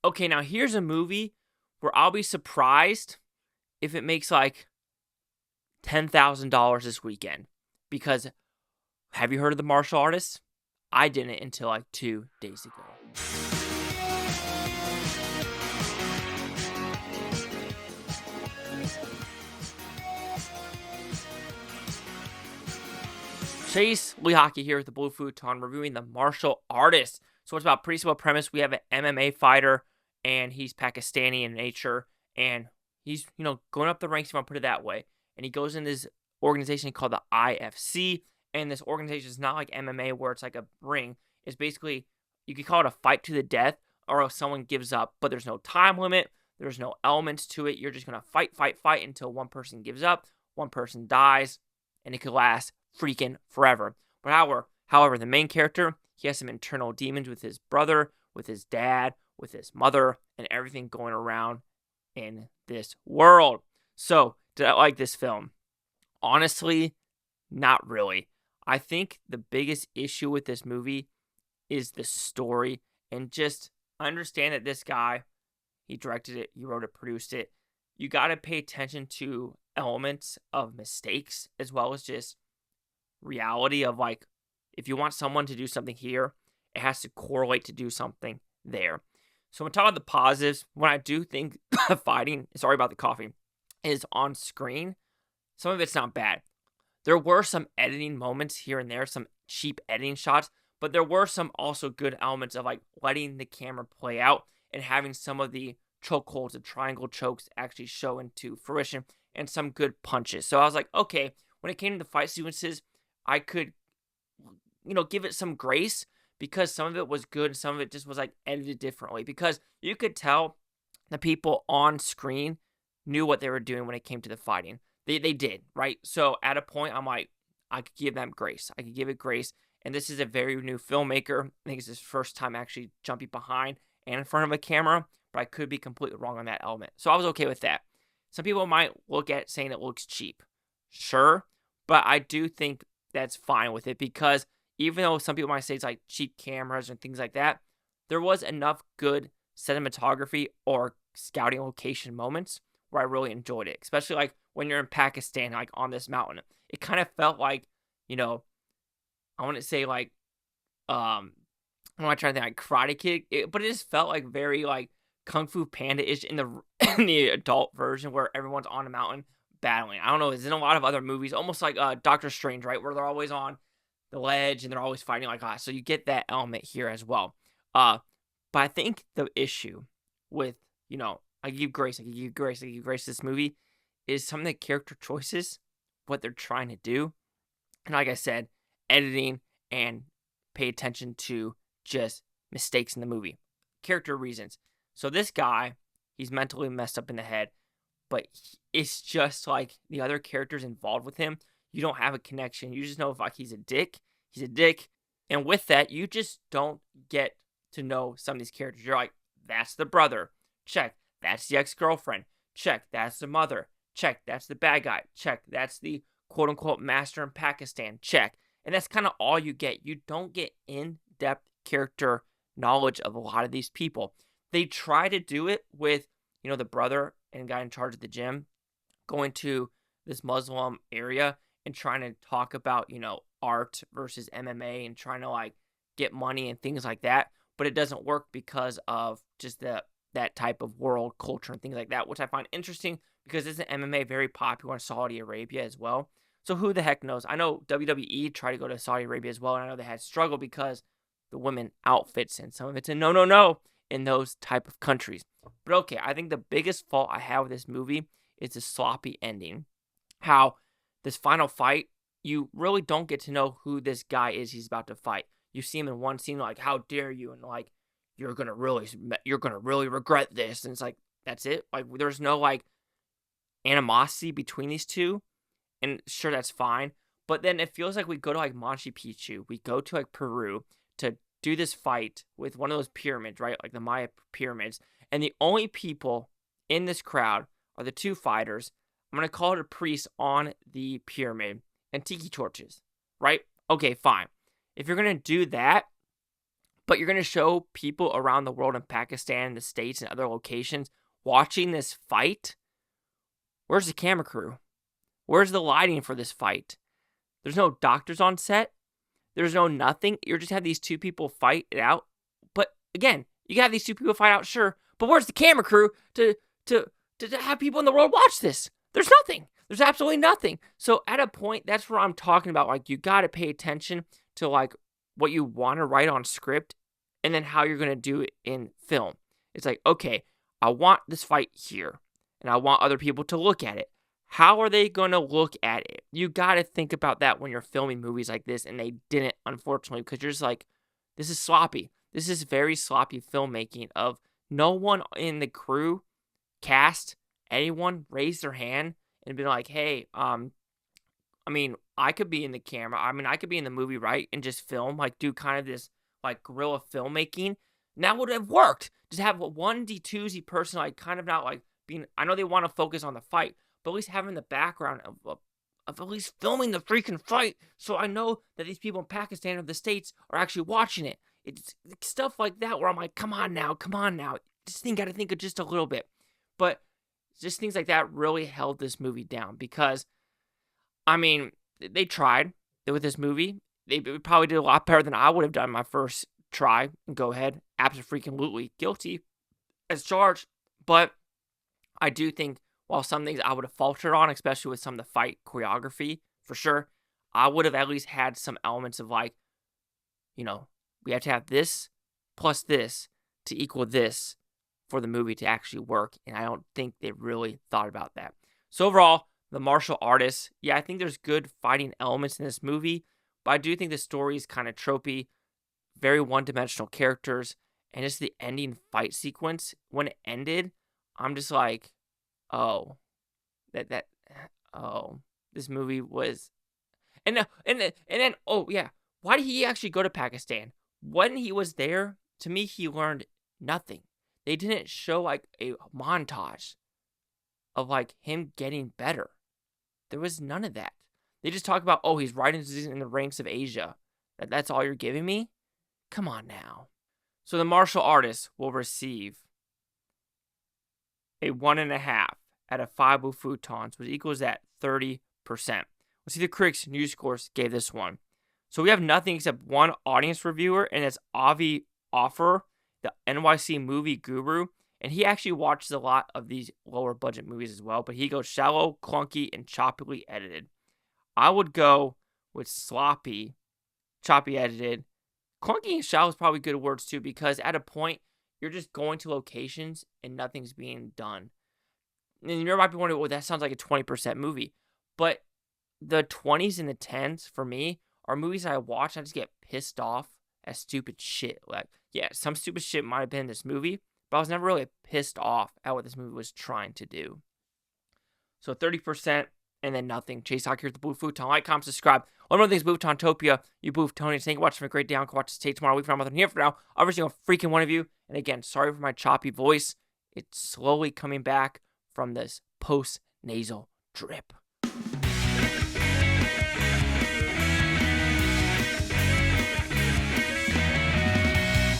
okay, now here's a movie where I'll be surprised if it makes like $10,000 this weekend. Because have you heard of the martial artists? I didn't until like 2 days ago. Chase Lee Hockey here with the Blue Futon reviewing the martial artists. So it's about pretty simple premise. We have an MMA fighter and he's Pakistani in nature and he's, going up the ranks, if you want to put it that way. And he goes in this organization called the IFC. And this organization is not like MMA where it's like a ring. It's basically, you could call it a fight to the death or else someone gives up. But there's no time limit. There's no elements to it. You're just going to fight until one person gives up, one person dies, and it could last freaking forever. But however, the main character, he has some internal demons with his brother, with his dad, with his mother, and everything going around in this world. So, did I like this film? Honestly, not really. I think the biggest issue with this movie is the story, and just understand that this guy, he directed it, he wrote it, produced it. You got to pay attention to elements of mistakes as well as just reality of like, if you want someone to do something here, it has to correlate to do something there. So when talking about the positives, when I do think fighting, sorry about the coffee, is on screen, some of it's not bad. There were some editing moments here and there, some cheap editing shots, but there were some also good elements of like letting the camera play out and having some of the chokeholds, the triangle chokes actually show into fruition and some good punches. So I was like, okay, when it came to the fight sequences, I could, give it some grace because some of it was good and some of it just was like edited differently because you could tell the people on screen knew what they were doing when it came to the fighting. They did, right? So at a point, I'm like, I could give them grace. I could give it grace. And this is a very new filmmaker. I think it's his first time actually jumping behind and in front of a camera, but I could be completely wrong on that element. So I was okay with that. Some people might look at it saying it looks cheap. Sure, but I do think that's fine with it because even though some people might say it's like cheap cameras and things like that, there was enough good cinematography or scouting location moments where I really enjoyed it, especially like when you're in Pakistan, like on this mountain. It kind of felt like, I want to say like, I'm not trying to think like Karate Kid, but it just felt like very like Kung Fu Panda-ish in the in the adult version where everyone's on a mountain battling. I don't know, it's in a lot of other movies, almost like Doctor Strange, right, where they're always on the ledge and they're always fighting like so you get that element here as well. But I think the issue with, I give grace to this movie is some of the character choices, what they're trying to do. And like I said, editing and pay attention to just mistakes in the movie. Character reasons. So this guy, he's mentally messed up in the head, but it's just like the other characters involved with him. You don't have a connection. You just know if like he's a dick. He's a dick. And with that, you just don't get to know some of these characters. You're like, that's the brother. Check. That's the ex-girlfriend. Check. That's the mother. Check. That's the bad guy. Check. That's the quote-unquote master in Pakistan. Check. And that's kind of all you get. You don't get in-depth character knowledge of a lot of these people. They try to do it with, the brother and guy in charge of the gym going to this Muslim area and trying to talk about, art versus MMA and trying to like get money and things like that. But it doesn't work because of just that type of world culture and things like that, which I find interesting because isn't MMA very popular in Saudi Arabia as well? So who the heck knows? I know WWE tried to go to Saudi Arabia as well, and I know they had struggle because the women outfits and some of it's a no in those type of countries. But okay, I think the biggest fault I have with this movie is the sloppy ending. How this final fight, you really don't get to know who this guy is he's about to fight. You see him in one scene like, how dare you, and like, you're gonna really regret this, and it's like, that's it. Like, there's no like animosity between these two, and sure, that's fine. But then it feels like we go to like Machu Picchu, we go to like Peru to do this fight with one of those pyramids, right? Like the Maya pyramids, and the only people in this crowd are the two fighters. I'm gonna call it a priest on the pyramid and tiki torches, right? Okay, fine. If you're gonna do that, But you're going to show people around the world in Pakistan, the States, and other locations watching this fight. Where's the camera crew? Where's the lighting for this fight? There's no doctors on set. There's no nothing. You just have these two people fight it out. But again, you can have these two people fight out, sure. But where's the camera crew to have people in the world watch this? There's nothing. There's absolutely nothing. So at a point, that's where I'm talking about. Like, you got to pay attention to like what you want to write on script and then how you're going to do it in film. It's like, okay, I want this fight here and I want other people to look at it. How are they going to look at it? You got to think about that when you're filming movies like this, and they didn't, unfortunately, because you're just like, this is sloppy. This is very sloppy filmmaking of no one in the crew, cast, anyone raised their hand and been like, hey, I mean, I could be in the camera. I mean, I could be in the movie, right? And just film, like do kind of this like guerrilla filmmaking. And that would have worked. Just have a onesie, twosie person, like kind of not like being, I know they want to focus on the fight, but at least having the background of at least filming the freaking fight. So I know that these people in Pakistan or the States are actually watching it. It's stuff like that where I'm like, come on now. This thing got to think of just a little bit. But just things like that really held this movie down because, I mean, they tried with this movie. They probably did a lot better than I would have done my first try and go ahead. Absolutely guilty as charged. But I do think while some things I would have faltered on, especially with some of the fight choreography, for sure, I would have at least had some elements of like, you know, we have to have this plus this to equal this for the movie to actually work. And I don't think they really thought about that. So overall, the martial artists, yeah, I think there's good fighting elements in this movie, but I do think the story is kind of tropey, very one-dimensional characters, and just the ending fight sequence, when it ended, I'm just like, oh, this movie was, and then, oh yeah, why did he actually go to Pakistan? When he was there, to me, he learned nothing. They didn't show like a montage of like him getting better. There was none of that. They just talk about, oh, he's riding in the ranks of Asia. That's all you're giving me? Come on now. So the martial artist will receive a 1.5 out of 5 Futons, which equals that 30%. Let's see the critics' news scores gave this one. So we have nothing except one audience reviewer, and it's Avi Offer, the NYC movie guru. And he actually watches a lot of these lower budget movies as well, but he goes shallow, clunky, and choppily edited. I would go with sloppy, choppy edited. Clunky and shallow is probably good words too, because at a point, you're just going to locations and nothing's being done. And you might be wondering, well, that sounds like a 20% movie. But the 20s and the 10s, for me, are movies that I watch and I just get pissed off at stupid shit. Like, yeah, some stupid shit might have been in this movie, but I was never really pissed off at what this movie was trying to do. So 30% and then nothing. Chase Hawk here at the Blue Futon. Like, comment, subscribe. One more thing is Booftopia. You Booftonians. Thank you for watching. Have a great day. I'll watch this tape tomorrow. Week from nothing here for now. Every single freaking one of you. And again, sorry for my choppy voice. It's slowly coming back from this post-nasal drip.